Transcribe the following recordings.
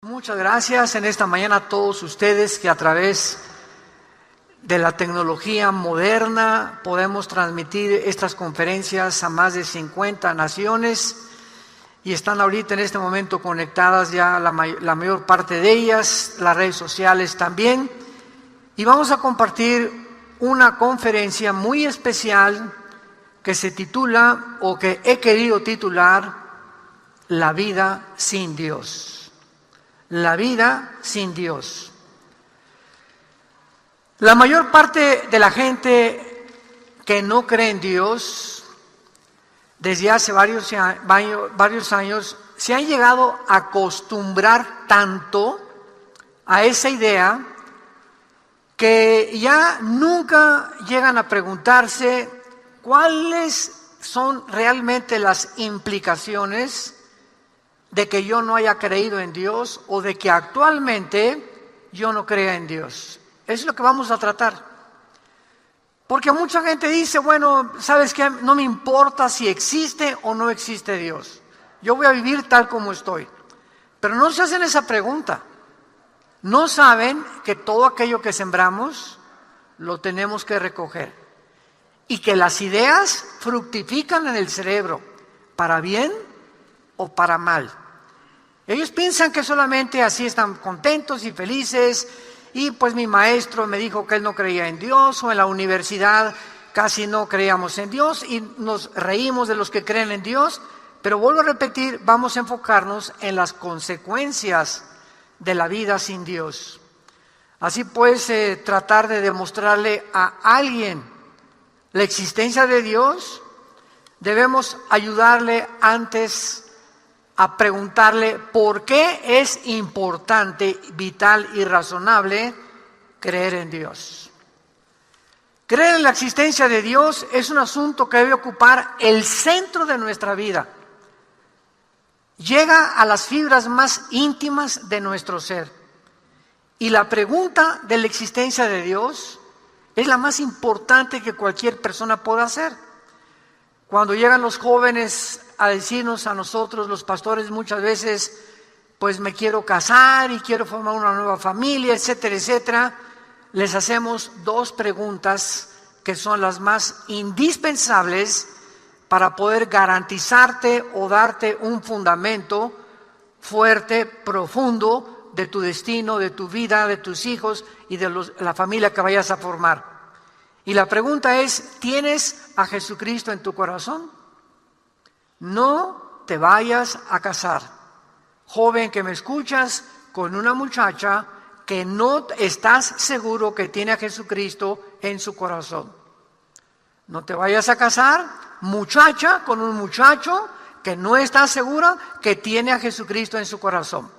Muchas gracias en esta mañana a todos ustedes que a través de la tecnología moderna podemos transmitir estas conferencias a más de 50 naciones y están ahorita en este momento conectadas ya la mayor parte de ellas, las redes sociales también, y vamos a compartir una conferencia muy especial que se titula, o que he querido titular, La vida sin Dios. La vida sin Dios. La mayor parte de la gente que no cree en Dios, desde hace varios años, se han llegado a acostumbrar tanto a esa idea que ya nunca llegan a preguntarse cuáles son realmente las implicaciones de que yo no haya creído en Dios o de que actualmente yo no crea en Dios. Eso es lo que vamos a tratar. Porque mucha gente dice, bueno, ¿sabes qué? No me importa si existe o no existe Dios. Yo voy a vivir tal como estoy. Pero no se hacen esa pregunta. No saben que todo aquello que sembramos lo tenemos que recoger. Y que las ideas fructifican en el cerebro, para bien o para mal. Ellos piensan que solamente así están contentos y felices, y pues mi maestro me dijo que él no creía en Dios, o en la universidad casi no creíamos en Dios, y nos reímos de los que creen en Dios, pero vuelvo a repetir, vamos a enfocarnos en las consecuencias de la vida sin Dios. Así pues, tratar de demostrarle a alguien la existencia de Dios, debemos ayudarle antes a preguntarle por qué es importante, vital y razonable creer en Dios. Creer en la existencia de Dios es un asunto que debe ocupar el centro de nuestra vida. Llega a las fibras más íntimas de nuestro ser. Y la pregunta de la existencia de Dios es la más importante que cualquier persona pueda hacer. Cuando llegan los jóvenes a decirnos a nosotros, los pastores, muchas veces, pues me quiero casar y quiero formar una nueva familia, etcétera, etcétera, les hacemos dos preguntas que son las más indispensables para poder garantizarte o darte un fundamento fuerte, profundo de tu destino, de tu vida, de tus hijos y de la familia que vayas a formar. Y la pregunta es, ¿tienes a Jesucristo en tu corazón? No te vayas a casar, joven que me escuchas, con una muchacha que no estás seguro que tiene a Jesucristo en su corazón. No te vayas a casar, muchacha, con un muchacho que no está segura que tiene a Jesucristo en su corazón.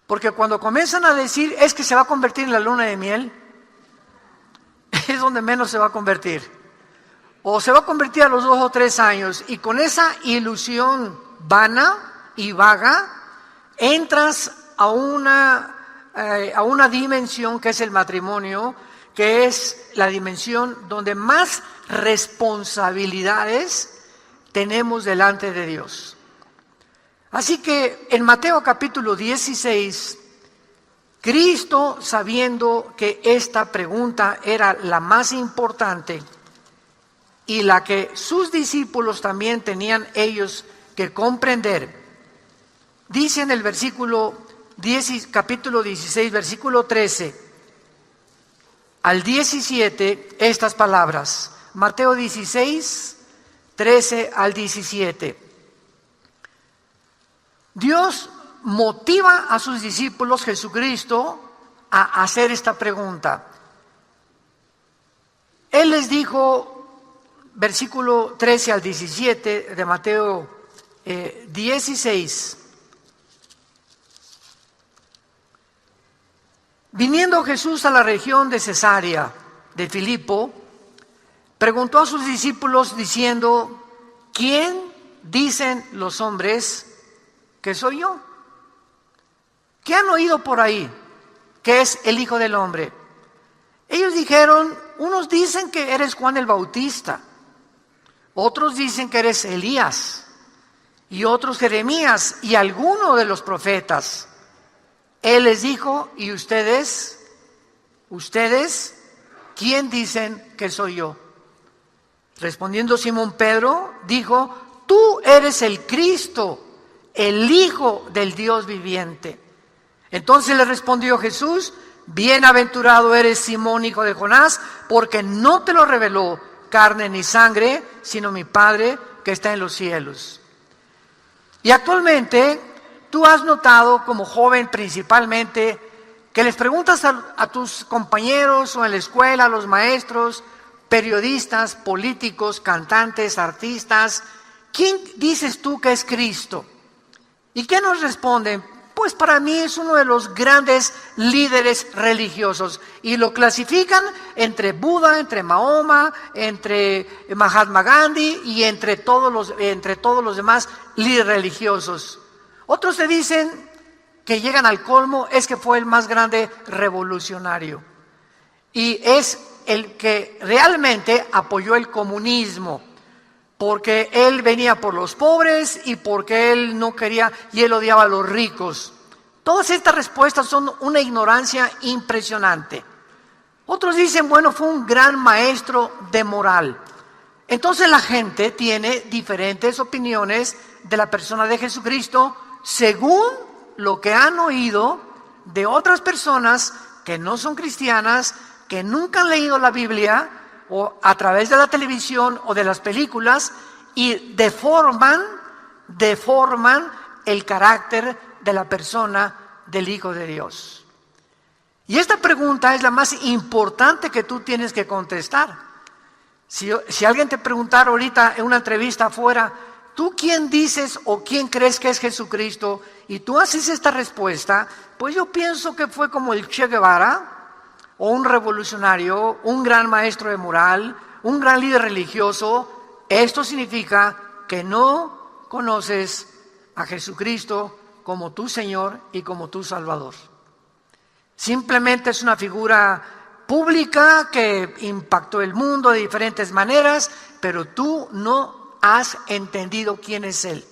Porque cuando comienzan a decir, es que se va a convertir en la luna de miel, es donde menos se va a convertir. O se va a convertir a los 2 o 3 años, y con esa ilusión vana y vaga, entras a una dimensión que es el matrimonio, que es la dimensión donde más responsabilidades tenemos delante de Dios. Así que en Mateo capítulo 16, Cristo, sabiendo que esta pregunta era la más importante y la que sus discípulos también tenían ellos que comprender, dice en el capítulo 16, versículo 13 al 17, estas palabras. Mateo 16, 13 al 17. Dios motiva a sus discípulos, Jesucristo, a hacer esta pregunta. Él les dijo, versículo 13 al 17 de Mateo 16. Viniendo Jesús a la región de Cesarea de Filipo, preguntó a sus discípulos diciendo, ¿quién dicen los hombres que soy yo? ¿Qué han oído por ahí? ¿Qué es el Hijo del Hombre? Ellos dijeron, unos dicen que eres Juan el Bautista, otros dicen que eres Elías, y otros Jeremías, y alguno de los profetas. Él les dijo: ¿y ustedes, quién dicen que soy yo? Respondiendo Simón Pedro, dijo: tú eres el Cristo, el Hijo del Dios viviente. Entonces le respondió Jesús: bienaventurado eres, Simón, hijo de Jonás, porque no te lo reveló carne ni sangre, sino mi Padre que está en los cielos. Y actualmente tú has notado, como joven principalmente, que les preguntas a tus compañeros o en la escuela, a los maestros, periodistas, políticos, cantantes, artistas: ¿quién dices tú que es Cristo? ¿Y qué nos responden? Pues para mí es uno de los grandes líderes religiosos. Y lo clasifican entre Buda, entre Mahoma, entre Mahatma Gandhi y entre todos los demás líderes religiosos. Otros te dicen que llegan al colmo: es que fue el más grande revolucionario. Y es el que realmente apoyó el comunismo, porque él venía por los pobres y porque él no quería y él odiaba a los ricos. Todas estas respuestas son una ignorancia impresionante. Otros dicen: bueno, fue un gran maestro de moral. Entonces la gente tiene diferentes opiniones de la persona de Jesucristo según lo que han oído de otras personas que no son cristianas, que nunca han leído la Biblia, o a través de la televisión o de las películas, y deforman el carácter de la persona del Hijo de Dios. Y esta pregunta es la más importante que tú tienes que contestar. Si alguien te preguntara ahorita en una entrevista afuera: ¿tú quién dices o quién crees que es Jesucristo? Y tú haces esta respuesta, pues yo pienso que fue como el Che Guevara, o un revolucionario, un gran maestro de moral, un gran líder religioso. Esto significa que no conoces a Jesucristo como tu Señor y como tu Salvador. Simplemente es una figura pública que impactó el mundo de diferentes maneras, pero tú no has entendido quién es Él.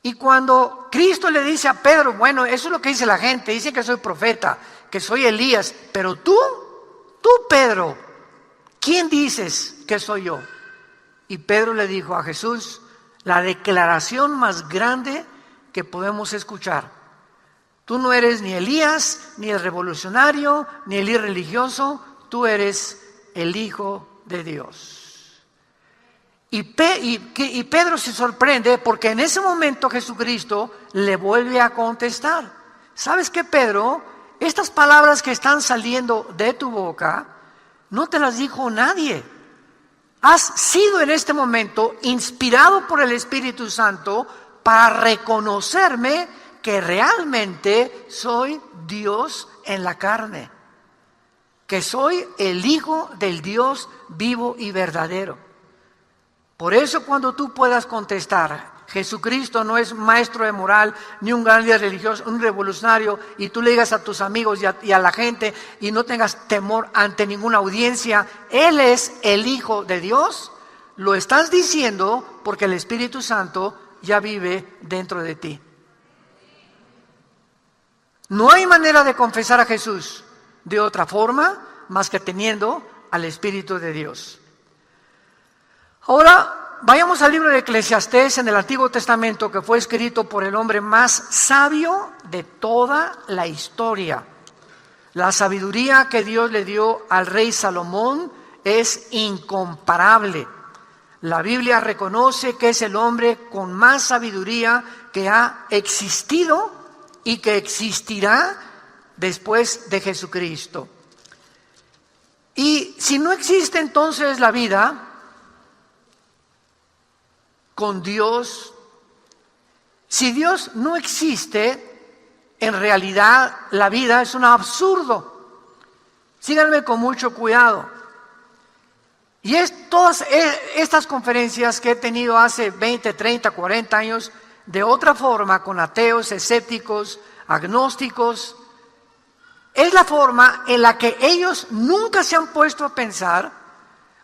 Y cuando Cristo le dice a Pedro: bueno, eso es lo que dice la gente, dicen que soy profeta, que soy Elías, pero tú Pedro, ¿quién dices que soy yo? Y Pedro le dijo a Jesús la declaración más grande que podemos escuchar: tú no eres ni Elías, ni el revolucionario, ni el líder religioso, tú eres el Hijo de Dios. Y Pedro se sorprende, porque en ese momento Jesucristo le vuelve a contestar: ¿sabes qué, Pedro? Estas palabras que están saliendo de tu boca no te las dijo nadie. Has sido en este momento inspirado por el Espíritu Santo para reconocerme que realmente soy Dios en la carne, que soy el Hijo del Dios vivo y verdadero. Por eso, cuando tú puedas contestar: Jesucristo no es maestro de moral, ni un gran líder religioso, un revolucionario, y tú le digas a tus amigos y a la gente, y no tengas temor ante ninguna audiencia, Él es el Hijo de Dios, lo estás diciendo porque el Espíritu Santo ya vive dentro de ti. No hay manera de confesar a Jesús de otra forma más que teniendo al Espíritu de Dios. Ahora vayamos al libro de Eclesiastés en el Antiguo Testamento, que fue escrito por el hombre más sabio de toda la historia. La sabiduría que Dios le dio al rey Salomón es incomparable. La Biblia reconoce que es el hombre con más sabiduría que ha existido y que existirá después de Jesucristo. Y si no existe entonces la vida con Dios, si Dios no existe, en realidad la vida es un absurdo. Síganme con mucho cuidado. Y todas estas conferencias que he tenido hace 20, 30, 40 años, de otra forma, con ateos, escépticos, agnósticos, es la forma en la que ellos nunca se han puesto a pensar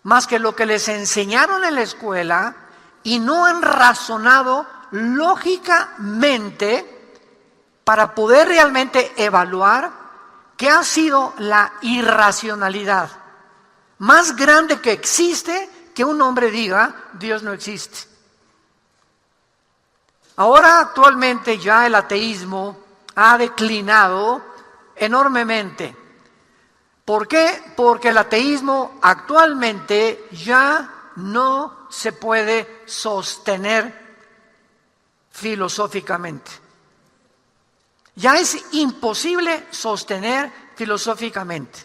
más que lo que les enseñaron en la escuela, y no han razonado lógicamente para poder realmente evaluar qué ha sido la irracionalidad más grande que existe, que un hombre diga, Dios no existe. Ahora actualmente ya el ateísmo ha declinado enormemente. ¿Por qué? Porque el ateísmo actualmente ya no se puede sostener filosóficamente. Ya es imposible sostener filosóficamente.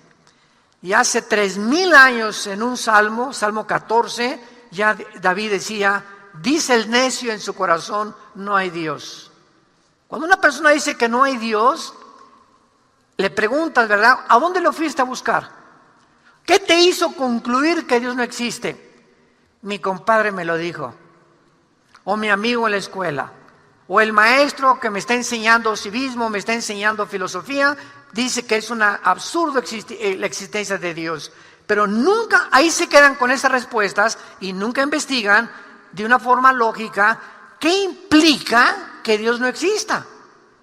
Y hace 3000 años en un salmo, Salmo 14, ya David decía, dice el necio en su corazón, no hay Dios. Cuando una persona dice que no hay Dios, le preguntas, ¿verdad? ¿A dónde lo fuiste a buscar? ¿Qué te hizo concluir que Dios no existe? Mi compadre me lo dijo, o mi amigo en la escuela, o el maestro que me está enseñando civismo, me está enseñando filosofía, dice que es un absurdo la existencia de Dios. Pero nunca, ahí se quedan con esas respuestas y nunca investigan de una forma lógica qué implica que Dios no exista.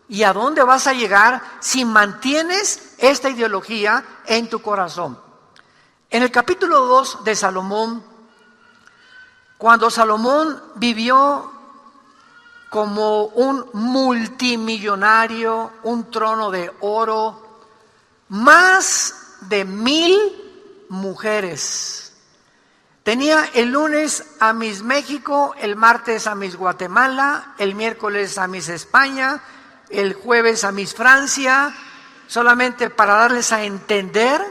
¿Y a dónde vas a llegar si mantienes esta ideología en tu corazón? En el capítulo 2 de Salomón, cuando Salomón vivió como un multimillonario, un trono de oro, más de 1000 mujeres. Tenía el lunes a Miss México, el martes a Miss Guatemala, el miércoles a Miss España, el jueves a Miss Francia, solamente para darles a entender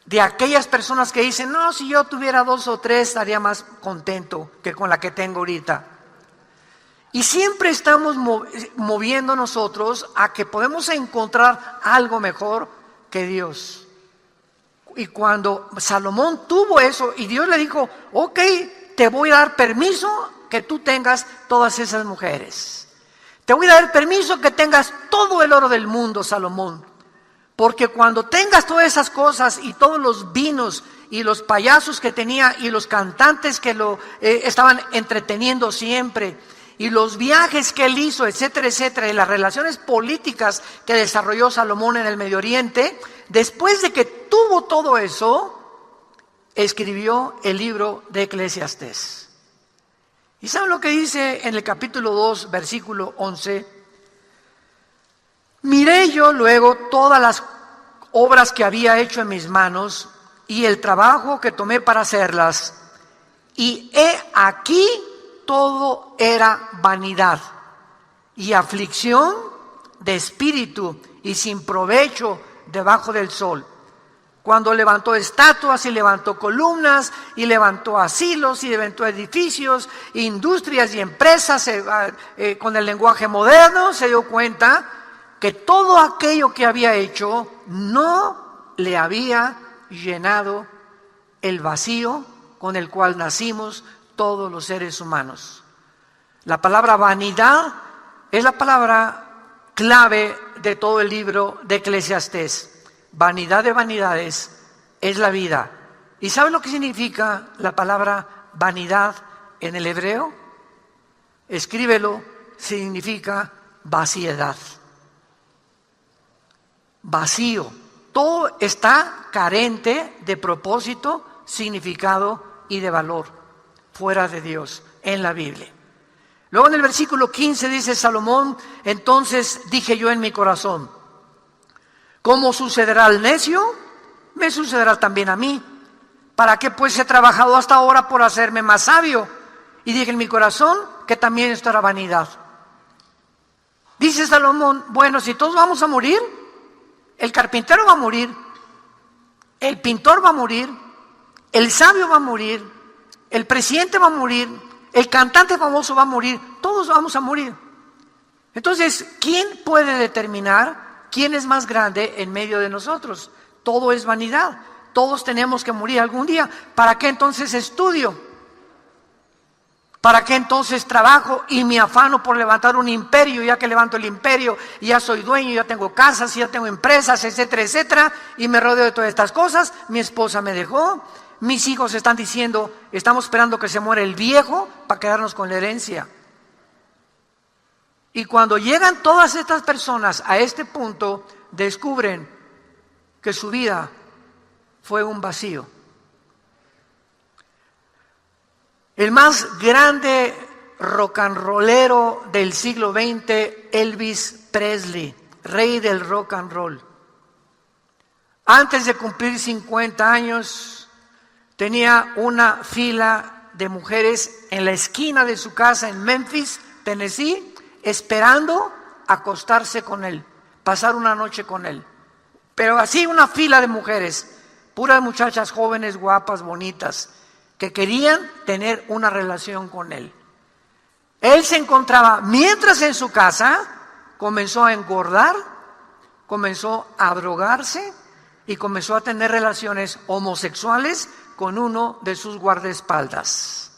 de aquellas personas que dicen, no, si yo tuviera 2 o 3 estaría más contento que con la que tengo ahorita. Y siempre estamos moviendo nosotros a que podemos encontrar algo mejor que Dios. Y cuando Salomón tuvo eso y Dios le dijo, ok, te voy a dar permiso que tú tengas todas esas mujeres. Te voy a dar permiso que tengas todo el oro del mundo, Salomón. Porque cuando tengas todas esas cosas y todos los vinos y los payasos que tenía y los cantantes que lo estaban entreteniendo siempre y los viajes que él hizo, etcétera, etcétera, y las relaciones políticas que desarrolló Salomón en el Medio Oriente, después de que tuvo todo eso, escribió el libro de Eclesiastés. ¿Y saben lo que dice en el capítulo 2, versículo 11? Miré yo luego todas las obras que había hecho en mis manos y el trabajo que tomé para hacerlas, y he aquí todo era vanidad y aflicción de espíritu y sin provecho debajo del sol. Cuando levantó estatuas y levantó columnas y levantó asilos y levantó edificios, industrias y empresas, con el lenguaje moderno se dio cuenta que todo aquello que había hecho no le había llenado el vacío con el cual nacimos todos los seres humanos. La palabra vanidad es la palabra clave de todo el libro de Eclesiastés. Vanidad de vanidades es la vida. ¿Y saben lo que significa la palabra vanidad en el hebreo? Escríbelo, significa vaciedad. Vacío. Todo está carente de propósito, significado y de valor fuera de Dios en la Biblia. Luego en el versículo 15 dice Salomón, entonces dije yo en mi corazón, ¿cómo sucederá al necio? Me sucederá también a mí. ¿Para qué pues he trabajado hasta ahora por hacerme más sabio? Y dije en mi corazón que también esto era vanidad. Dice Salomón, bueno, si todos vamos a morir, el carpintero va a morir, el pintor va a morir, el sabio va a morir, el presidente va a morir, el cantante famoso va a morir, todos vamos a morir. Entonces, ¿quién puede determinar quién es más grande en medio de nosotros? Todo es vanidad, todos tenemos que morir algún día. ¿Para qué entonces estudio? ¿Para qué entonces trabajo y me afano por levantar un imperio? Ya que levanto el imperio, ya soy dueño, ya tengo casas, ya tengo empresas, etcétera, etcétera, y me rodeo de todas estas cosas. Mi esposa me dejó, mis hijos están diciendo, estamos esperando que se muera el viejo para quedarnos con la herencia. Y cuando llegan todas estas personas a este punto, descubren que su vida fue un vacío. El más grande rock and rollero del siglo XX, Elvis Presley, rey del rock and roll. Antes de cumplir 50 años, tenía una fila de mujeres en la esquina de su casa en Memphis, Tennessee, esperando acostarse con él, pasar una noche con él. Pero así una fila de mujeres, puras muchachas jóvenes, guapas, bonitas, que querían tener una relación con él. Él se encontraba, mientras en su casa, comenzó a engordar, comenzó a drogarse y comenzó a tener relaciones homosexuales con uno de sus guardaespaldas.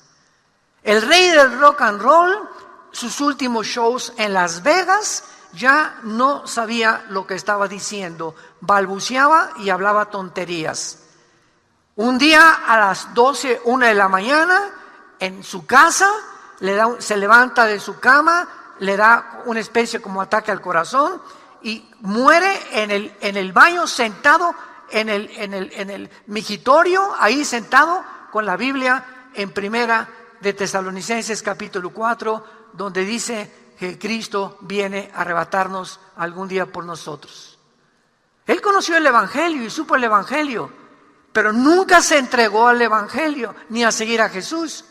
El rey del rock and roll, sus últimos shows en Las Vegas, ya no sabía lo que estaba diciendo, balbuceaba y hablaba tonterías. Un día a las 12, 1 de la mañana, en su casa, se levanta de su cama, le da una especie como ataque al corazón y muere en el baño sentado en el migitorio, ahí sentado con la Biblia en Primera de Tesalonicenses capítulo 4, donde dice que Cristo viene a arrebatarnos algún día por nosotros. Él conoció el Evangelio y supo el Evangelio, pero nunca se entregó al Evangelio ni a seguir a Jesús.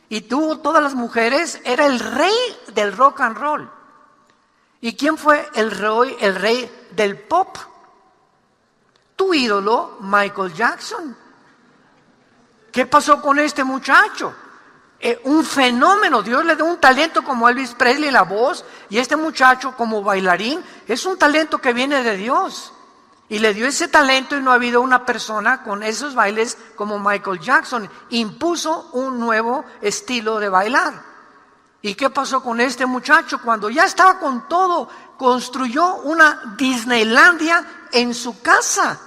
Y tuvo todas las mujeres, era el rey del rock and roll. ¿Y quién fue el rey del pop? Tu ídolo, Michael Jackson. ¿Qué pasó con este muchacho? Un fenómeno. Dios le dio un talento como Elvis Presley en la voz, y este muchacho como bailarín es un talento que viene de Dios. Y le dio ese talento y no ha habido una persona con esos bailes como Michael Jackson. Impuso un nuevo estilo de bailar. ¿Y qué pasó con este muchacho? Cuando ya estaba con todo, construyó una Disneylandia en su casa.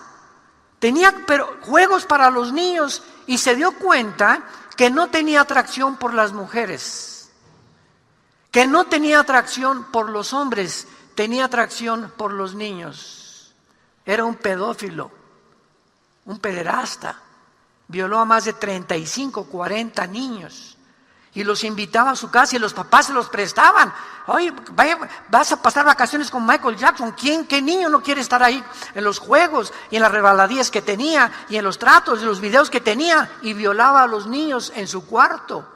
Tenía juegos para los niños y se dio cuenta que no tenía atracción por las mujeres, que no tenía atracción por los hombres, tenía atracción por los niños. Era un pedófilo, un pederasta, violó a más de 35, 40 niños y los invitaba a su casa y los papás se los prestaban. Oye, vas a pasar vacaciones con Michael Jackson. ¿Qué niño no quiere estar ahí en los juegos y en las rebaladías que tenía y en los tratos y los videos que tenía? Y violaba a los niños en su cuarto.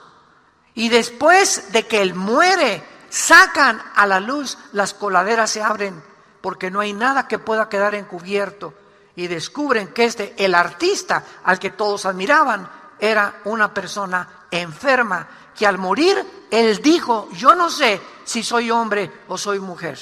Y después de que él muere, sacan a la luz, las coladeras se abren, porque no hay nada que pueda quedar encubierto, y descubren que el artista al que todos admiraban, era una persona enferma, que al morir, él dijo: yo no sé si soy hombre o soy mujer.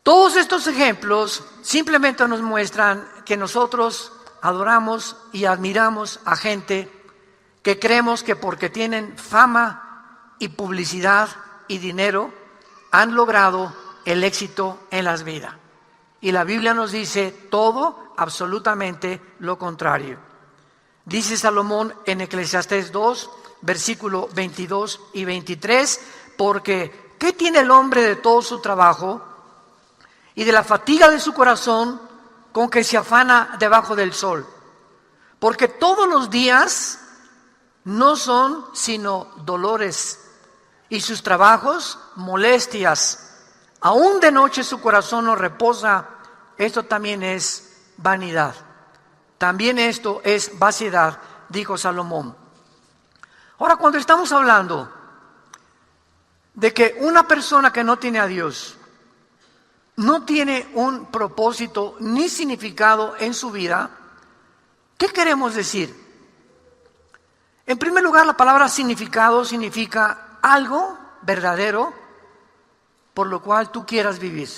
Todos estos ejemplos simplemente nos muestran que nosotros adoramos y admiramos a gente que creemos que porque tienen fama y publicidad y dinero, han logrado el éxito en las vidas. Y la Biblia nos dice todo, absolutamente lo contrario. Dice Salomón en Eclesiastés 2, versículo 22 y 23, porque ¿qué tiene el hombre de todo su trabajo y de la fatiga de su corazón con que se afana debajo del sol? Porque todos los días no son sino dolores, y sus trabajos molestias. Aún de noche su corazón no reposa. Esto también es vanidad. También esto es vaciedad, dijo Salomón. Ahora, cuando estamos hablando de que una persona que no tiene a Dios no tiene un propósito ni significado en su vida, ¿qué queremos decir? En primer lugar, la palabra significado significa algo verdadero por lo cual tú quieras vivir.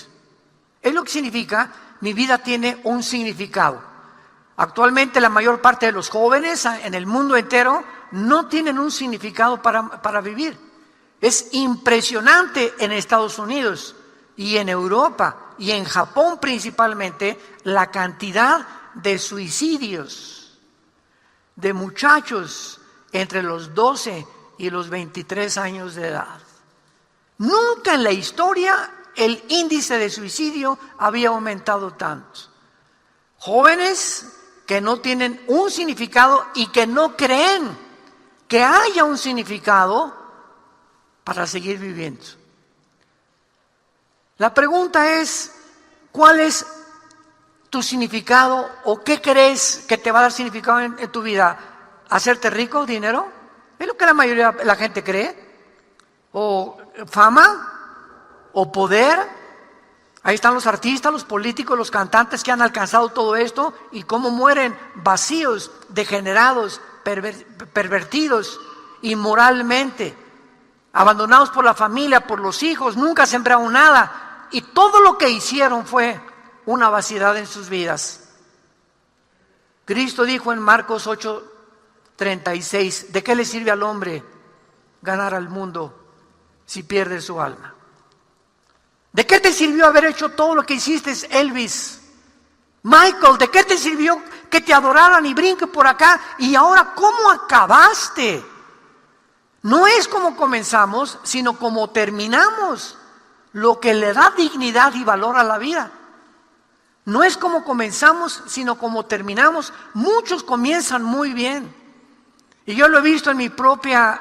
Es lo que significa: mi vida tiene un significado. Actualmente la mayor parte de los jóvenes en el mundo entero no tienen un significado para vivir. Es impresionante en Estados Unidos y en Europa y en Japón principalmente la cantidad de suicidios de muchachos entre los 12 y los 23 años de edad. Nunca en la historia el índice de suicidio había aumentado tanto. Jóvenes que no tienen un significado y que no creen que haya un significado para seguir viviendo. La pregunta es, ¿cuál es tu significado o qué crees que te va a dar significado en tu vida? ¿Hacerte rico, dinero? ¿Es lo que la mayoría de la gente cree? ¿O fama? ¿O poder? Ahí están los artistas, los políticos, los cantantes que han alcanzado todo esto y cómo mueren vacíos, degenerados, pervertidos inmoralmente, abandonados por la familia, por los hijos, nunca sembraron nada y todo lo que hicieron fue una vaciedad en sus vidas. Cristo dijo en Marcos 8:36, ¿de qué le sirve al hombre ganar al mundo si pierde su alma? ¿De qué te sirvió haber hecho todo lo que hiciste, Elvis? Michael, ¿de qué te sirvió que te adoraran y brinque por acá? Y ahora, ¿cómo acabaste? No es como comenzamos, sino como terminamos, lo que le da dignidad y valor a la vida. No es como comenzamos, sino como terminamos. Muchos comienzan muy bien. Y yo lo he visto en mi propia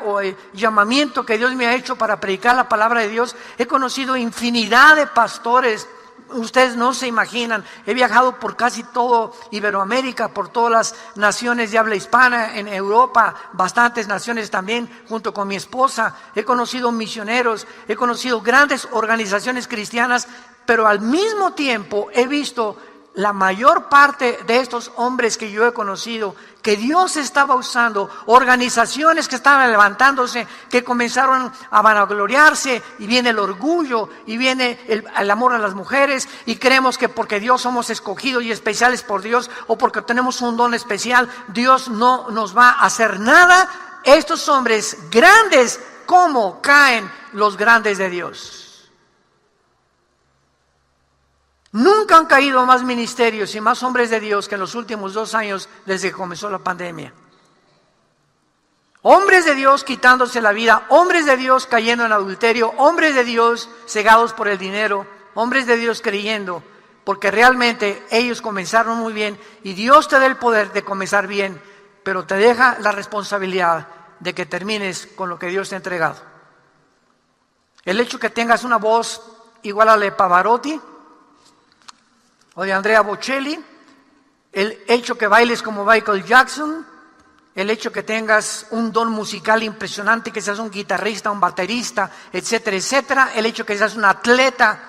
llamamiento que Dios me ha hecho para predicar la palabra de Dios. He conocido infinidad de pastores, ustedes no se imaginan. He viajado por casi todo Iberoamérica, por todas las naciones de habla hispana, en Europa, bastantes naciones también, junto con mi esposa. He conocido misioneros, he conocido grandes organizaciones cristianas, pero al mismo tiempo he visto la mayor parte de estos hombres que yo he conocido, que Dios estaba usando, organizaciones que estaban levantándose, que comenzaron a vanagloriarse, y viene el orgullo, y viene el amor a las mujeres, y creemos que porque Dios somos escogidos y especiales por Dios, o porque tenemos un don especial, Dios no nos va a hacer nada. Estos hombres grandes, ¿cómo caen los grandes de Dios? Nunca han caído más ministerios y más hombres de Dios que en los últimos 2 años desde que comenzó la pandemia. Hombres de Dios quitándose la vida, hombres de Dios cayendo en adulterio, hombres de Dios cegados por el dinero, hombres de Dios creyendo, porque realmente ellos comenzaron muy bien y Dios te da el poder de comenzar bien, pero te deja la responsabilidad de que termines con lo que Dios te ha entregado. El hecho que tengas una voz igual a la de Pavarotti o de Andrea Bocelli, el hecho que bailes como Michael Jackson, el hecho que tengas un don musical impresionante, que seas un guitarrista, un baterista, etcétera, etcétera, el hecho que seas un atleta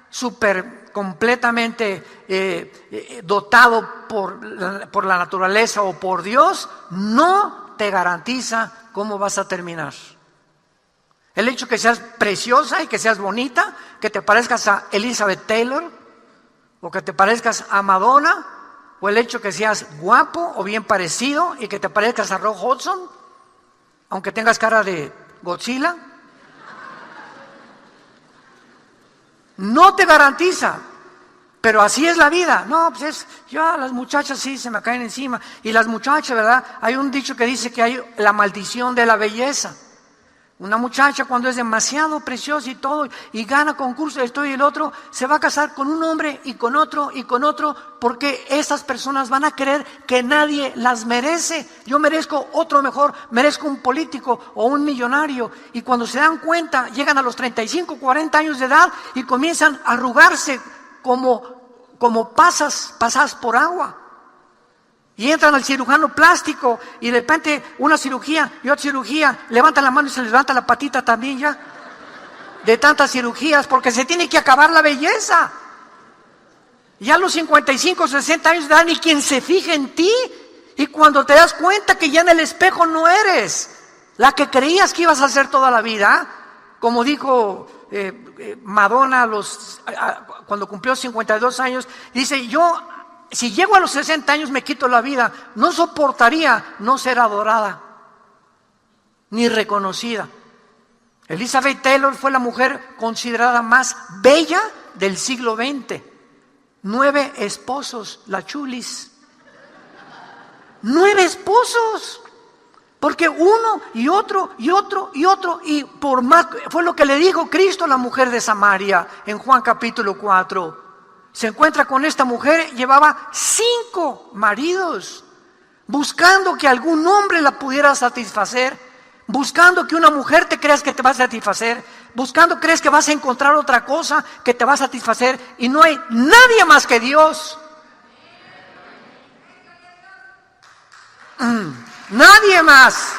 súper completamente dotado por la naturaleza o por Dios, no te garantiza cómo vas a terminar. El hecho que seas preciosa y que seas bonita, que te parezcas a Elizabeth Taylor, o que te parezcas a Madonna, o el hecho que seas guapo o bien parecido y que te parezcas a Rock Hudson, aunque tengas cara de Godzilla, no te garantiza. Pero así es la vida. No, pues ya las muchachas sí se me caen encima. Y las muchachas, ¿verdad? Hay un dicho que dice que hay la maldición de la belleza. Una muchacha cuando es demasiado preciosa y todo, y gana concursos, esto y el otro, se va a casar con un hombre y con otro, porque esas personas van a creer que nadie las merece. Yo merezco otro mejor, merezco un político o un millonario. Y cuando se dan cuenta, llegan a los 35, 40 años de edad y comienzan a arrugarse como pasadas por agua. Y entran al cirujano plástico y de repente una cirugía y otra cirugía, levantan la mano y se les levanta la patita también ya. De tantas cirugías, porque se tiene que acabar la belleza. Ya a los 55, 60 años de edad ni quien se fije en ti. Y cuando te das cuenta que ya en el espejo no eres la que creías que ibas a ser toda la vida, como dijo Madonna cuando cumplió 52 años, dice: yo, si llego a los 60 años me quito la vida, no soportaría no ser adorada ni reconocida. Elizabeth Taylor fue la mujer considerada más bella del siglo XX. 9 esposos, la chulis. 9 esposos. Porque uno y otro y otro y otro, y por más, fue lo que le dijo Cristo a la mujer de Samaria en Juan capítulo 4. Se encuentra con esta mujer, llevaba 5 maridos, buscando que algún hombre la pudiera satisfacer, buscando que una mujer te creas que te va a satisfacer, buscando crees que vas a encontrar otra cosa que te va a satisfacer, y no hay nadie más que Dios. Nadie más.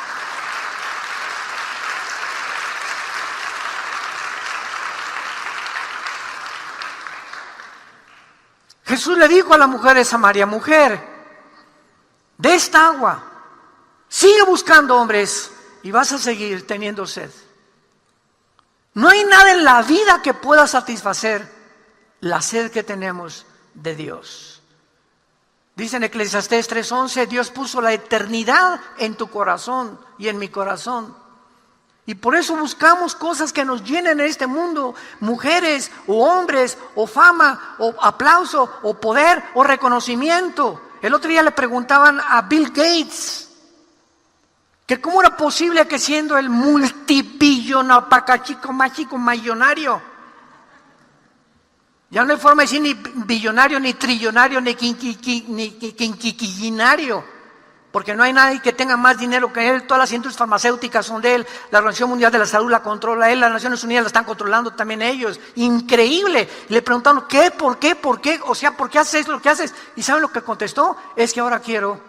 Jesús le dijo a la mujer de Samaria: mujer, de esta agua, sigue buscando hombres y vas a seguir teniendo sed. No hay nada en la vida que pueda satisfacer la sed que tenemos de Dios. Dice en Eclesiastés 3:11, Dios puso la eternidad en tu corazón y en mi corazón. Y por eso buscamos cosas que nos llenen en este mundo, mujeres o hombres o fama o aplauso o poder o reconocimiento. El otro día le preguntaban a Bill Gates que cómo era posible que siendo el multibillonario, pacachico, mágico, millonario, ya no hay forma de decir ni billonario, ni trillonario, ni quinquillinario, porque no hay nadie que tenga más dinero que él. Todas las industrias farmacéuticas son de él, la Organización Mundial de la Salud la controla él, las Naciones Unidas la están controlando también ellos. Increíble. Le preguntaron, ¿qué? ¿Por qué? ¿Por qué? O sea, ¿por qué haces lo que haces? ¿Y saben lo que contestó? Es que ahora quiero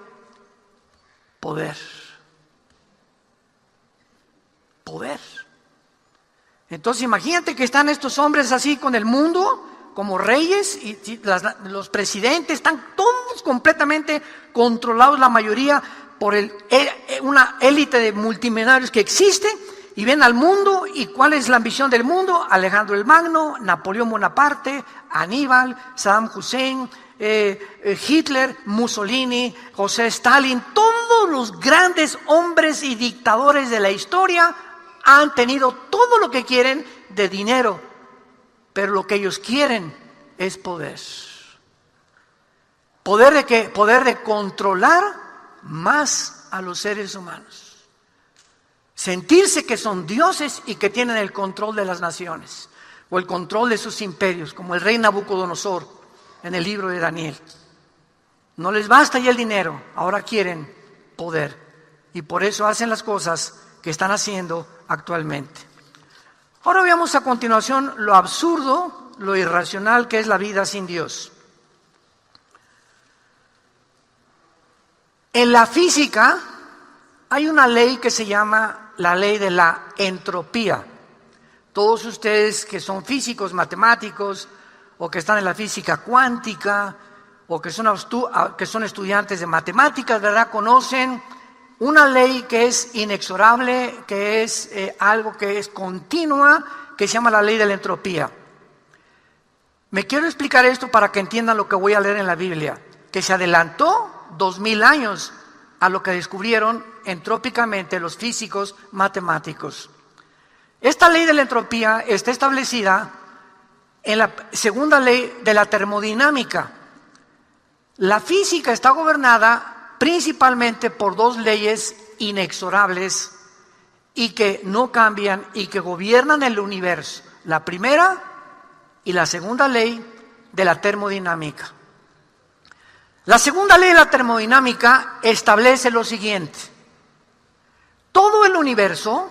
poder. Poder. Entonces imagínate que están estos hombres así con el mundo, como reyes, y los presidentes están todos completamente controlados, la mayoría, por una élite de multimillonarios que existe, y ven al mundo. ¿Y cuál es la ambición del mundo? Alejandro el Magno, Napoleón Bonaparte, Aníbal, Saddam Hussein, Hitler, Mussolini, José Stalin. Todos los grandes hombres y dictadores de la historia han tenido todo lo que quieren de dinero, pero lo que ellos quieren es poder. ¿Poder de qué? Poder de controlar más a los seres humanos. Sentirse que son dioses y que tienen el control de las naciones o el control de sus imperios, como el rey Nabucodonosor en el libro de Daniel. No les basta ya el dinero, ahora quieren poder, y por eso hacen las cosas que están haciendo actualmente. Ahora veamos a continuación lo absurdo, lo irracional que es la vida sin Dios. En la física hay una ley que se llama la ley de la entropía. Todos ustedes que son físicos, matemáticos, o que están en la física cuántica, o que son estudiantes de matemáticas, ¿verdad? Conocen una ley que es inexorable, que es algo que es continua, que se llama la ley de la entropía. Me quiero explicar esto para que entiendan lo que voy a leer en la Biblia, que se adelantó 2000 años a lo que descubrieron entrópicamente los físicos matemáticos. Esta ley de la entropía está establecida en la segunda ley de la termodinámica. La física está gobernada principalmente por 2 leyes inexorables y que no cambian y que gobiernan el universo. La primera y la segunda ley de la termodinámica. La segunda ley de la termodinámica establece lo siguiente: todo el universo,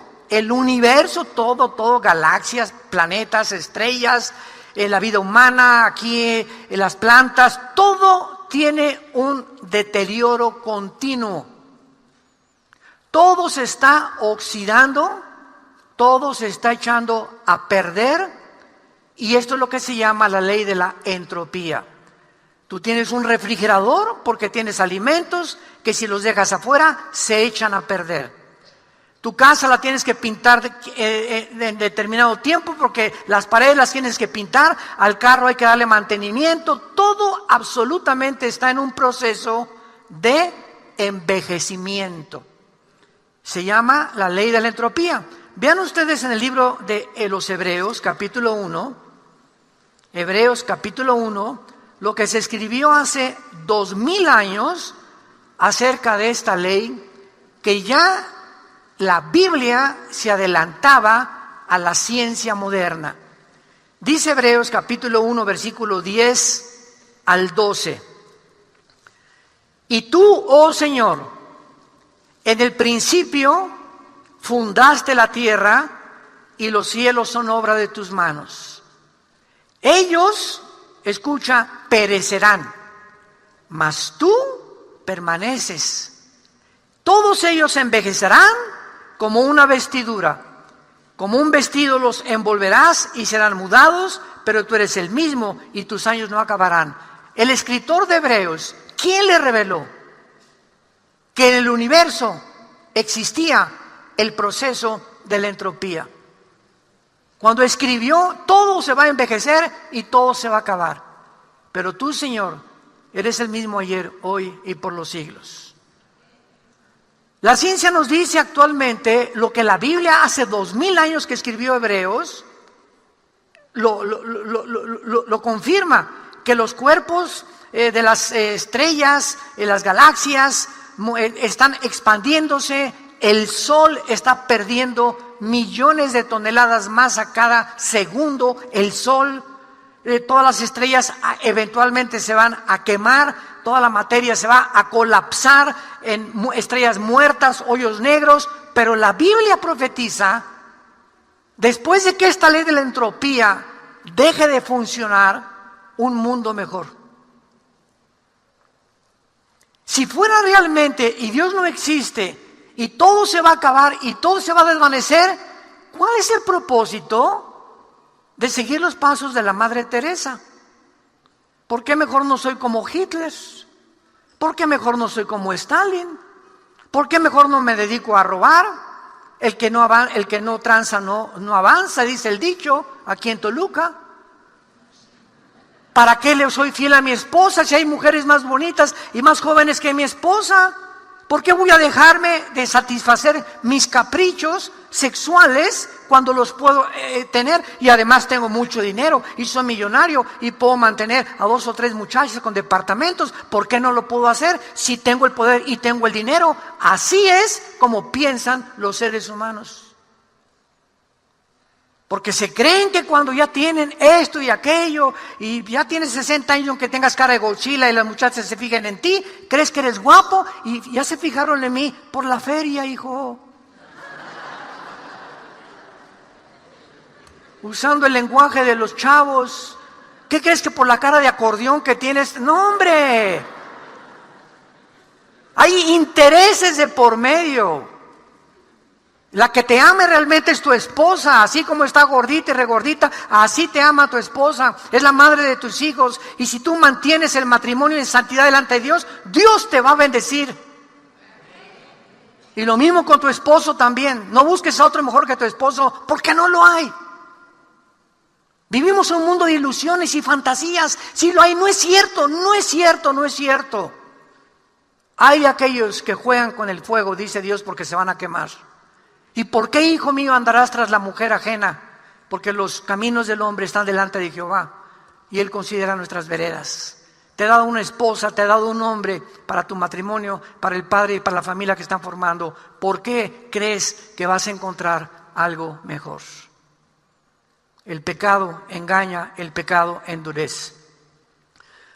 todo, galaxias, planetas, estrellas, la vida humana, aquí, las plantas, todo tiene un deterioro continuo. Todo se está oxidando, todo se está echando a perder, y esto es lo que se llama la ley de la entropía. Tú tienes un refrigerador porque tienes alimentos que si los dejas afuera se echan a perder. Tu casa la tienes que pintar en determinado tiempo porque las paredes las tienes que pintar, al carro hay que darle mantenimiento. Todo absolutamente está en un proceso de envejecimiento. Se llama la ley de la entropía. Vean ustedes en el libro de los Hebreos, capítulo 1, Hebreos capítulo 1, lo que se escribió hace 2000 años acerca de esta ley que ya la Biblia se adelantaba a la ciencia moderna. Dice Hebreos capítulo 1, versículo 10 al 12. Y tú, oh Señor, en el principio fundaste la tierra y los cielos son obra de tus manos. Ellos, escucha, perecerán, mas tú permaneces. Todos ellos envejecerán como una vestidura. Como un vestido los envolverás y serán mudados, pero tú eres el mismo y tus años no acabarán. El escritor de Hebreos, ¿quién le reveló que en el universo existía el proceso de la entropía? Cuando escribió, todo se va a envejecer y todo se va a acabar. Pero tú, Señor, eres el mismo ayer, hoy y por los siglos. La ciencia nos dice actualmente lo que la Biblia hace 2000 años que escribió Hebreos, lo confirma, que los cuerpos de las estrellas, las galaxias, están expandiéndose, el Sol está perdiendo millones de toneladas más a cada segundo, el Sol, todas las estrellas eventualmente se van a quemar, toda la materia se va a colapsar en estrellas muertas, hoyos negros, pero la Biblia profetiza, después de que esta ley de la entropía deje de funcionar, un mundo mejor. Si fuera realmente, y Dios no existe, y todo se va a acabar, y todo se va a desvanecer, ¿cuál es el propósito de seguir los pasos de la Madre Teresa? ¿Por qué mejor no soy como Hitler? ¿Por qué mejor no soy como Stalin? ¿Por qué mejor no me dedico a robar? El que no tranza no avanza, dice el dicho aquí en Toluca. ¿Para qué le soy fiel a mi esposa si hay mujeres más bonitas y más jóvenes que mi esposa? ¿Por qué voy a dejarme de satisfacer mis caprichos sexuales cuando los puedo tener? Y además tengo mucho dinero y soy millonario y puedo mantener a 2 o 3 muchachas con departamentos. ¿Por qué no lo puedo hacer si tengo el poder y tengo el dinero? Así es como piensan los seres humanos. Porque se creen que cuando ya tienen esto y aquello, y ya tienes 60 años aunque tengas cara de Godzilla y las muchachas se fijen en ti, crees que eres guapo y ya se fijaron en mí por la feria, hijo. Usando el lenguaje de los chavos. ¿Qué crees que por la cara de acordeón que tienes? No, hombre. Hay intereses de por medio. La que te ame realmente es tu esposa, así como está gordita y regordita, así te ama tu esposa, es la madre de tus hijos, y si tú mantienes el matrimonio en santidad delante de Dios, Dios te va a bendecir. Y lo mismo con tu esposo también, no busques a otro mejor que tu esposo, porque no lo hay. Vivimos en un mundo de ilusiones y fantasías, si lo hay, no es cierto, no es cierto, no es cierto. Hay aquellos que juegan con el fuego, dice Dios, porque se van a quemar. ¿Y por qué, hijo mío, andarás tras la mujer ajena? Porque los caminos del hombre están delante de Jehová y Él considera nuestras veredas. Te he dado una esposa, te he dado un hombre para tu matrimonio, para el padre y para la familia que están formando. ¿Por qué crees que vas a encontrar algo mejor? El pecado engaña, el pecado endurece.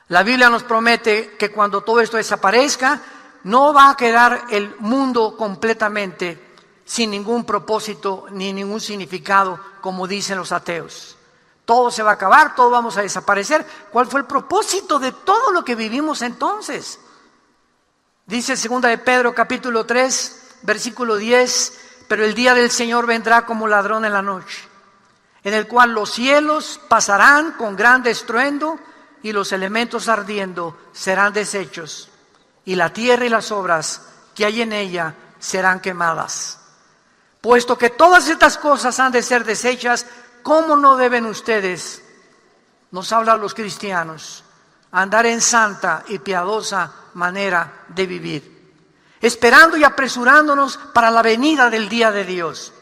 La Biblia nos promete que cuando todo esto desaparezca, no va a quedar el mundo completamente sin ningún propósito ni ningún significado, como dicen los ateos. Todo se va a acabar, todo vamos a desaparecer. ¿Cuál fue el propósito de todo lo que vivimos entonces? Dice 2 de Pedro capítulo 3, versículo 10, pero el día del Señor vendrá como ladrón en la noche, en el cual los cielos pasarán con grande estruendo y los elementos ardiendo serán deshechos, y la tierra y las obras que hay en ella serán quemadas. Puesto que todas estas cosas han de ser deshechas, ¿cómo no deben ustedes, nos hablan los cristianos, andar en santa y piadosa manera de vivir, esperando y apresurándonos para la venida del día de Dios,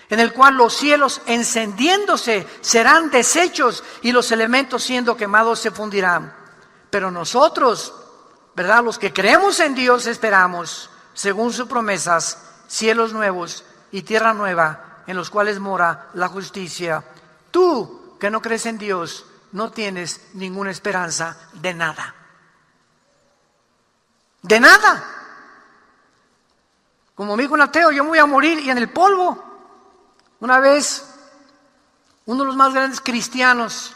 en el cual los cielos encendiéndose serán deshechos y los elementos siendo quemados se fundirán? Pero nosotros, ¿verdad? Los que creemos en Dios esperamos según sus promesas, cielos nuevos y tierra nueva, en los cuales mora la justicia. Tú, que no crees en Dios, no tienes ninguna esperanza de nada. De nada. Como me dijo un ateo, yo me voy a morir y en el polvo. Una vez, uno de los más grandes cristianos,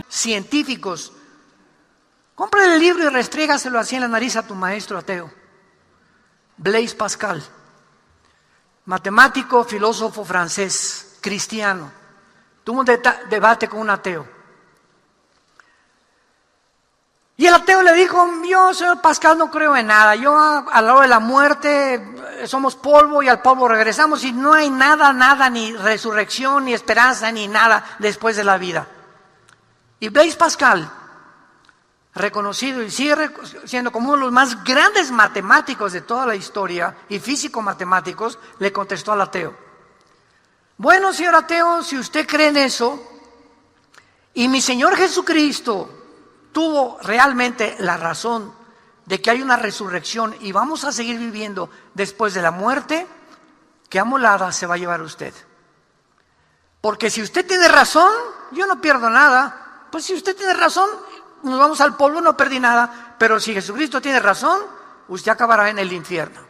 científicos, cómprale el libro y restrégaselo así en la nariz a tu maestro ateo. Blaise Pascal, matemático, filósofo francés, cristiano, tuvo un debate con un ateo. Y el ateo le dijo: yo, señor Pascal, no creo en nada. Yo, a la hora de la muerte, somos polvo y al polvo regresamos y no hay nada, ni resurrección, ni esperanza, ni nada después de la vida. Y Blaise Pascal, reconocido y sigue siendo como uno de los más grandes matemáticos de toda la historia y físico-matemáticos, le contestó al ateo: bueno, señor ateo, si usted cree en eso, y mi Señor Jesucristo tuvo realmente la razón de que hay una resurrección y vamos a seguir viviendo después de la muerte, ¿qué amolada se va a llevar usted? Porque si usted tiene razón, yo no pierdo nada. Pues si usted tiene razón, nos vamos al polvo, no perdí nada. Pero si Jesucristo tiene razón, usted acabará en el infierno.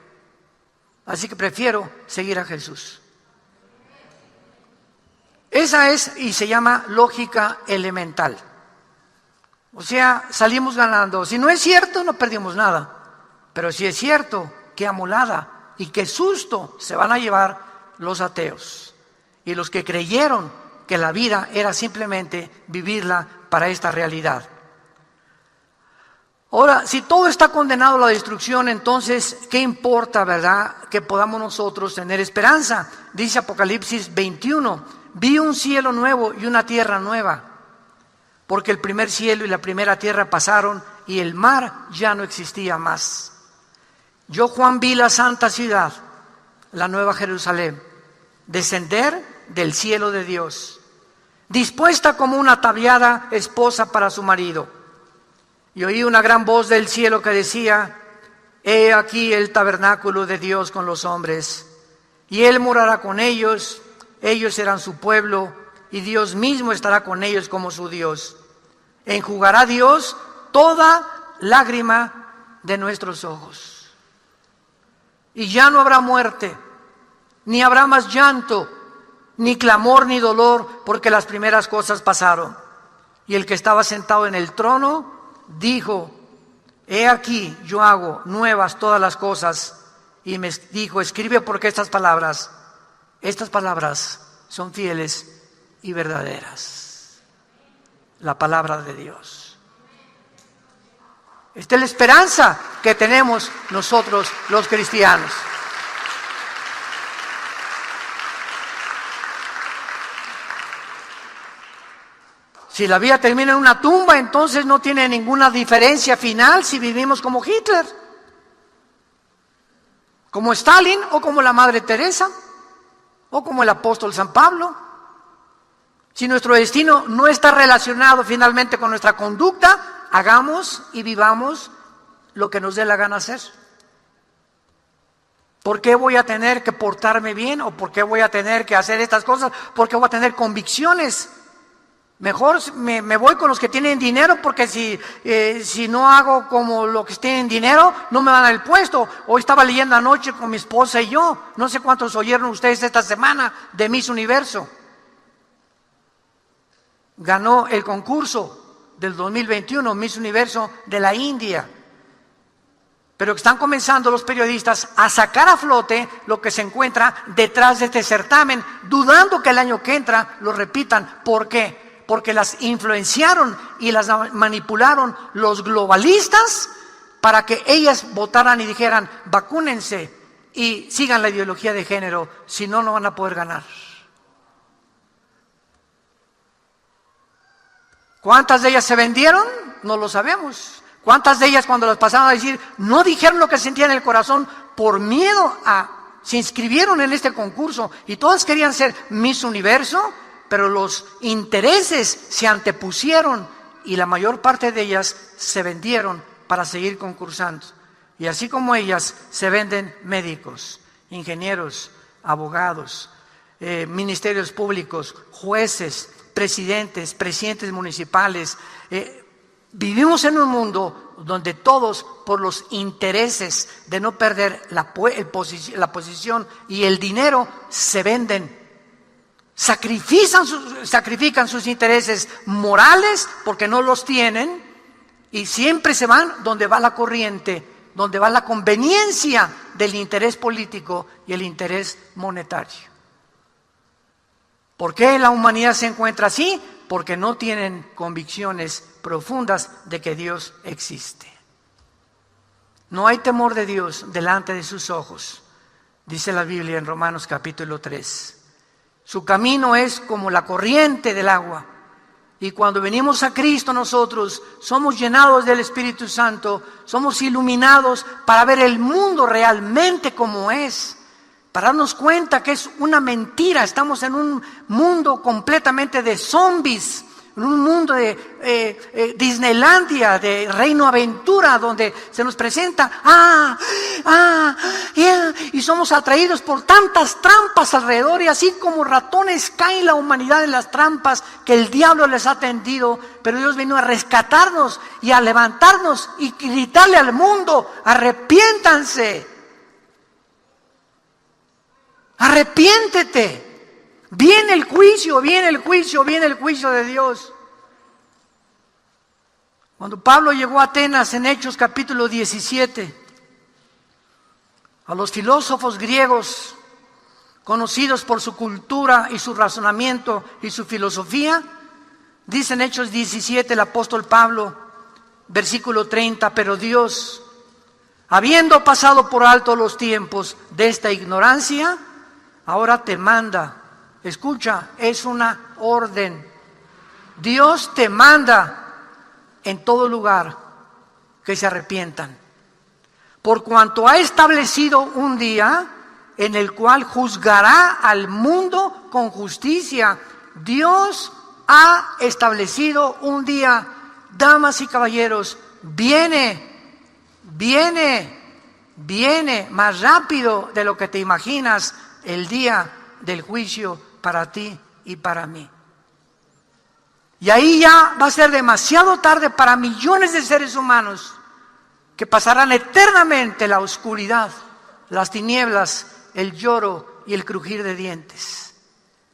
Así que prefiero seguir a Jesús. Esa es, y se llama lógica elemental. O sea, salimos ganando. Si no es cierto, no perdimos nada. Pero si es cierto, qué amolada y qué susto se van a llevar los ateos. Y los que creyeron que la vida era simplemente vivirla para esta realidad. Ahora, si todo está condenado a la destrucción, entonces, ¿qué importa, verdad, que podamos nosotros tener esperanza? Dice Apocalipsis 21, vi un cielo nuevo y una tierra nueva, porque el primer cielo y la primera tierra pasaron y el mar ya no existía más. Yo, Juan, vi la santa ciudad, la nueva Jerusalén, descender del cielo de Dios, dispuesta como una ataviada esposa para su marido. Y oí una gran voz del cielo que decía: he aquí el tabernáculo de Dios con los hombres, y Él morará con ellos, ellos serán su pueblo, y Dios mismo estará con ellos como su Dios. Enjugará Dios toda lágrima de nuestros ojos. Y ya no habrá muerte, ni habrá más llanto, ni clamor ni dolor, porque las primeras cosas pasaron. Y el que estaba sentado en el trono dijo: he aquí yo hago nuevas todas las cosas. Y me dijo: escribe, porque estas palabras son fieles y verdaderas. La palabra de Dios. Esta es la esperanza que tenemos nosotros los cristianos. Si la vida termina en una tumba, entonces no tiene ninguna diferencia final si vivimos como Hitler, como Stalin, o como la Madre Teresa, o como el apóstol San Pablo. Si nuestro destino no está relacionado finalmente con nuestra conducta, hagamos y vivamos lo que nos dé la gana hacer. ¿Por qué voy a tener que portarme bien? ¿O por qué voy a tener que hacer estas cosas? ¿Por qué voy a tener convicciones? Mejor me voy con los que tienen dinero, porque si no hago como los que tienen dinero, no me van a dar el puesto. Hoy estaba leyendo anoche con mi esposa y yo, no sé cuántos oyeron ustedes esta semana, de Miss Universo. Ganó el concurso del 2021, Miss Universo de la India. pero están comenzando los periodistas a sacar a flote lo que se encuentra detrás de este certamen, dudando que el año que entra lo repitan. ¿Por qué? Porque las influenciaron y las manipularon los globalistas para que ellas votaran y dijeran: vacúnense y sigan la ideología de género, si no, no van a poder ganar. ¿Cuántas de ellas se vendieron? No lo sabemos. ¿Cuántas de ellas, cuando las pasaron a decir, no dijeron lo que sentían en el corazón por miedo se inscribieron en este concurso y todas querían ser Miss Universo, pero los intereses se antepusieron y la mayor parte de ellas se vendieron para seguir concursando? Y así como ellas, se venden médicos, ingenieros, abogados, ministerios públicos, jueces, presidentes municipales. Vivimos en un mundo donde todos, por los intereses de no perder la posición y el dinero, se venden. Sacrifican sus intereses morales porque no los tienen y siempre se van donde va la corriente, donde va la conveniencia del interés político y el interés monetario. ¿Por qué la humanidad se encuentra así? Porque no tienen convicciones profundas de que Dios existe. No hay temor de Dios delante de sus ojos, dice la Biblia en Romanos capítulo 3. Su camino es como la corriente del agua. Y cuando venimos a Cristo, nosotros somos llenados del Espíritu Santo, somos iluminados para ver el mundo realmente como es, para darnos cuenta que es una mentira. Estamos en un mundo completamente de zombies, en un mundo de Disneylandia, de Reino Aventura, donde se nos presenta, y somos atraídos por tantas trampas alrededor, y así como ratones cae la humanidad en las trampas que el diablo les ha tendido, pero Dios vino a rescatarnos y a levantarnos y gritarle al mundo: arrepiéntanse, arrepiéntete. Viene el juicio, viene el juicio, viene el juicio de Dios. Cuando Pablo llegó a Atenas en Hechos capítulo 17, a los filósofos griegos, conocidos por su cultura y su razonamiento y su filosofía, dice en Hechos 17 el apóstol Pablo, versículo 30, pero Dios, habiendo pasado por alto los tiempos de esta ignorancia, ahora te manda. Escucha, es una orden. Dios te manda en todo lugar que se arrepientan, por cuanto ha establecido un día en el cual juzgará al mundo con justicia. Dios ha establecido un día, damas y caballeros, viene más rápido de lo que te imaginas el día del juicio para ti y para mí. Y ahí ya va a ser demasiado tarde para millones de seres humanos que pasarán eternamente la oscuridad, las tinieblas, el lloro y el crujir de dientes.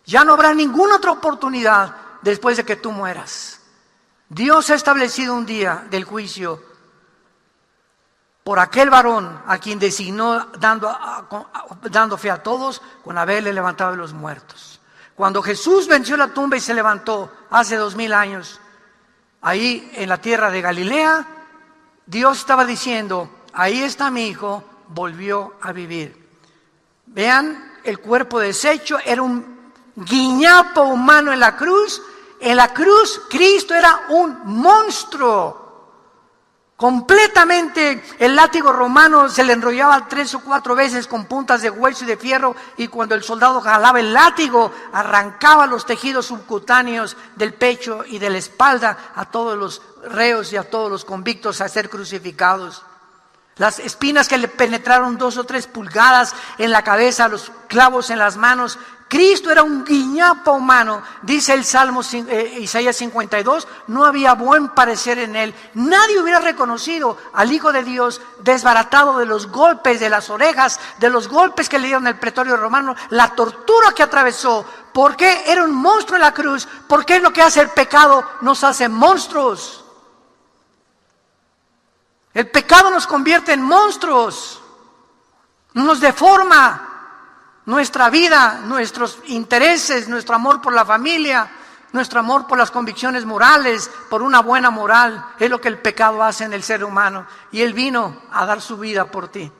Ya no habrá ninguna otra oportunidad después de que tú mueras. Dios ha establecido un día del juicio por aquel varón a quien designó dando fe a todos con haberle levantado de los muertos. Cuando Jesús venció la tumba y se levantó hace 2000 años, ahí en la tierra de Galilea, Dios estaba diciendo: ahí está mi hijo, volvió a vivir. Vean el cuerpo deshecho, era un guiñapo humano en la cruz. En la cruz Cristo era un monstruo. Completamente el látigo romano se le enrollaba 3 o 4 veces con puntas de hueso y de fierro, y cuando el soldado jalaba el látigo arrancaba los tejidos subcutáneos del pecho y de la espalda a todos los reos y a todos los convictos a ser crucificados. Las espinas que le penetraron 2 o 3 pulgadas en la cabeza, los clavos en las manos. Cristo era un guiñapo humano, dice el Salmo Isaías 52, no había buen parecer en él. Nadie hubiera reconocido al Hijo de Dios desbaratado de los golpes de las orejas, de los golpes que le dieron el pretorio romano, la tortura que atravesó. ¿Por qué? Era un monstruo en la cruz. ¿Por qué es lo que hace el pecado? Nos hace monstruos. El pecado nos convierte en monstruos, nos deforma nuestra vida, nuestros intereses, nuestro amor por la familia, nuestro amor por las convicciones morales, por una buena moral. Es lo que el pecado hace en el ser humano. Y Él vino a dar su vida por ti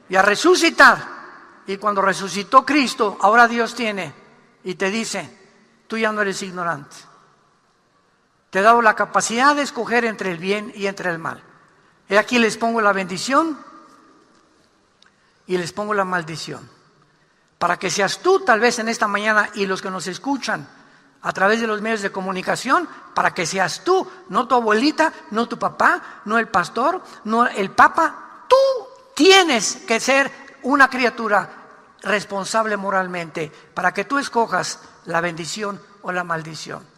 y a resucitar. Y cuando resucitó Cristo, ahora Dios tiene y te dice: tú ya no eres ignorante. Te he dado la capacidad de escoger entre el bien y entre el mal. Y aquí les pongo la bendición y les pongo la maldición, para que seas tú tal vez en esta mañana, y los que nos escuchan a través de los medios de comunicación, para que seas tú, no tu abuelita, no tu papá, no el pastor, no el papa. Tú tienes que ser una criatura responsable moralmente, para que tú escojas la bendición o la maldición.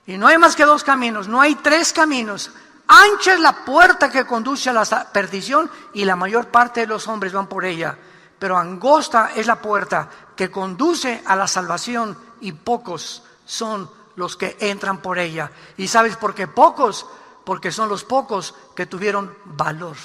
Y no hay más que dos caminos, no hay tres caminos. Ancha es la puerta que conduce a la perdición, y la mayor parte de los hombres van por ella. Pero angosta es la puerta que conduce a la salvación, y pocos son los que entran por ella. ¿Y sabes por qué pocos? Porque son los pocos que tuvieron valor.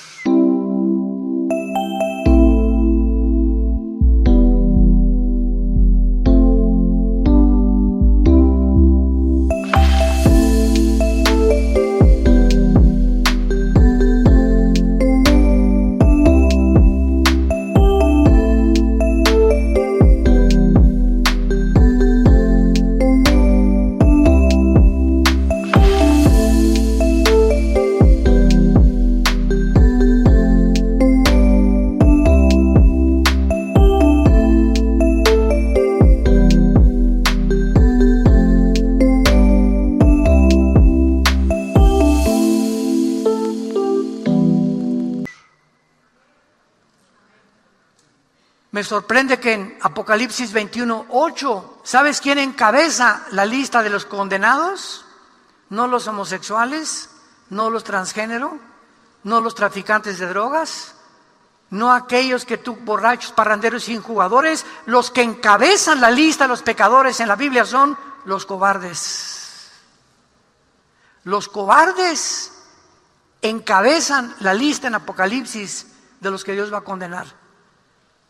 Me sorprende que en Apocalipsis 21:8, ¿sabes quién encabeza la lista de los condenados? No los homosexuales, no los transgénero, no los traficantes de drogas, no aquellos que tú, borrachos, parranderos y jugadores. Los que encabezan la lista de los pecadores en la Biblia son los cobardes. Los cobardes encabezan la lista en Apocalipsis de los que Dios va a condenar.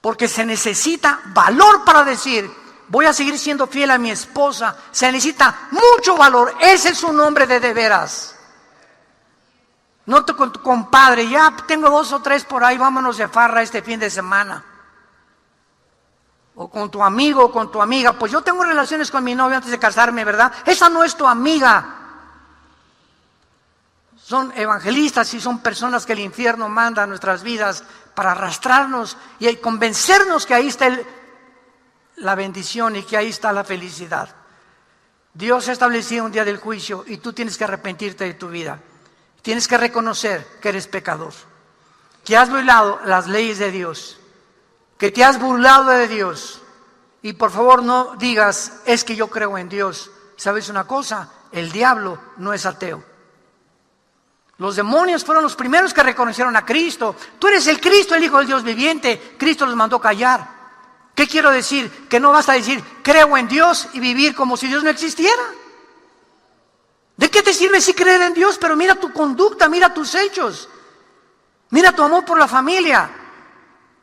Porque se necesita valor para decir: voy a seguir siendo fiel a mi esposa. Se necesita mucho valor. Ese es un hombre de veras. No te con tu compadre: ya tengo 2 o 3 por ahí, vámonos de farra este fin de semana. O con tu amigo o con tu amiga: pues yo tengo relaciones con mi novio antes de casarme, ¿verdad? Esa no es tu amiga. Son evangelistas y son personas que el infierno manda a nuestras vidas para arrastrarnos y convencernos que ahí está la bendición y que ahí está la felicidad. Dios ha establecido un día del juicio y tú tienes que arrepentirte de tu vida. Tienes que reconocer que eres pecador, que has violado las leyes de Dios, que te has burlado de Dios. Y por favor no digas: es que yo creo en Dios. ¿Sabes una cosa? El diablo no es ateo. Los demonios fueron los primeros que reconocieron a Cristo. Tú eres el Cristo, el Hijo del Dios viviente. Cristo los mandó callar. ¿Qué quiero decir? Que no basta decir creo en Dios y vivir como si Dios no existiera. ¿De qué te sirve si creer en Dios? Pero mira tu conducta, mira tus hechos, mira tu amor por la familia.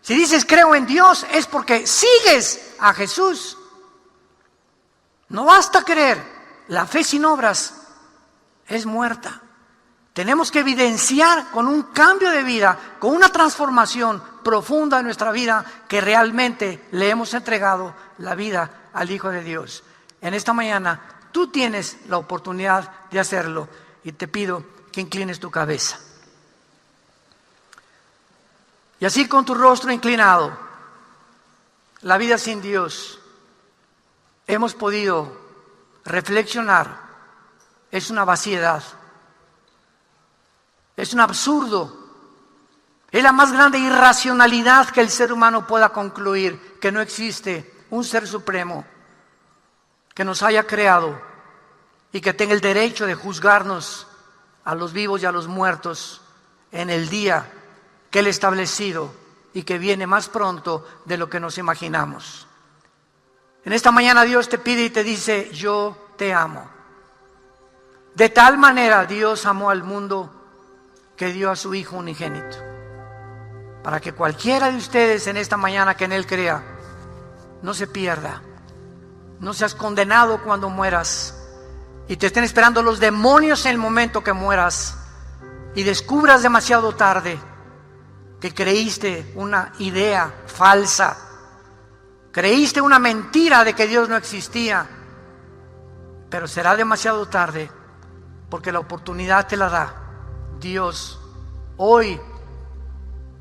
Si dices creo en Dios, es porque sigues a Jesús. No basta creer. La fe sin obras es muerta. Tenemos que evidenciar con un cambio de vida, con una transformación profunda en nuestra vida, que realmente le hemos entregado la vida al Hijo de Dios. En esta mañana tú tienes la oportunidad de hacerlo y te pido que inclines tu cabeza. Y así, con tu rostro inclinado, la vida sin Dios, hemos podido reflexionar: es una vaciedad. Es un absurdo. Es la más grande irracionalidad que el ser humano pueda concluir: que no existe un ser supremo que nos haya creado y que tenga el derecho de juzgarnos a los vivos y a los muertos en el día que Él ha establecido y que viene más pronto de lo que nos imaginamos. En esta mañana Dios te pide y te dice: yo te amo. De tal manera Dios amó al mundo que dio a su Hijo unigénito, para que cualquiera de ustedes en esta mañana que en Él crea, no se pierda, no seas condenado cuando mueras y te estén esperando los demonios en el momento que mueras y descubras demasiado tarde que creíste una idea falsa, creíste una mentira de que Dios no existía, pero será demasiado tarde porque la oportunidad te la da Dios. Hoy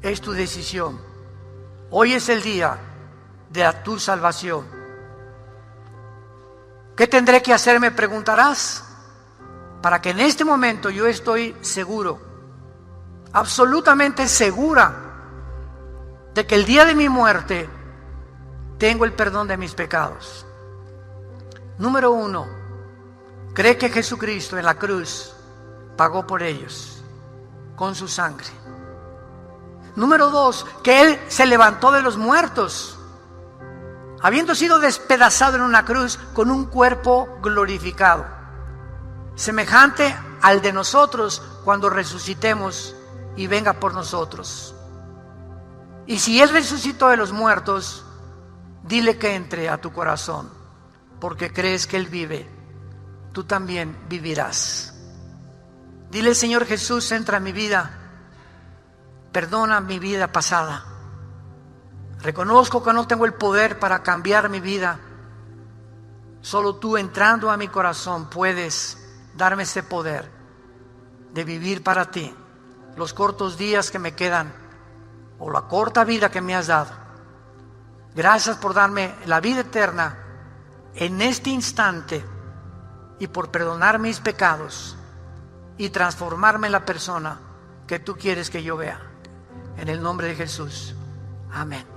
es tu decisión, hoy es el día de tu salvación. ¿Qué tendré que hacer? Me preguntarás, para que en este momento yo estoy seguro, absolutamente segura, de que el día de mi muerte tengo el perdón de mis pecados. Número 1, cree que Jesucristo en la cruz pagó por ellos con su sangre. Número 2, que Él se levantó de los muertos, habiendo sido despedazado en una cruz con un cuerpo glorificado, semejante al de nosotros cuando resucitemos y venga por nosotros. Y si Él resucitó de los muertos, dile que entre a tu corazón, porque crees que Él vive, tú también vivirás. Dile: Señor Jesús, entra en mi vida, perdona mi vida pasada. Reconozco que no tengo el poder para cambiar mi vida. Solo tú, entrando a mi corazón, puedes darme ese poder de vivir para ti los cortos días que me quedan, o la corta vida que me has dado. Gracias por darme la vida eterna en este instante y por perdonar mis pecados y transformarme en la persona que tú quieres que yo vea. En el nombre de Jesús. Amén.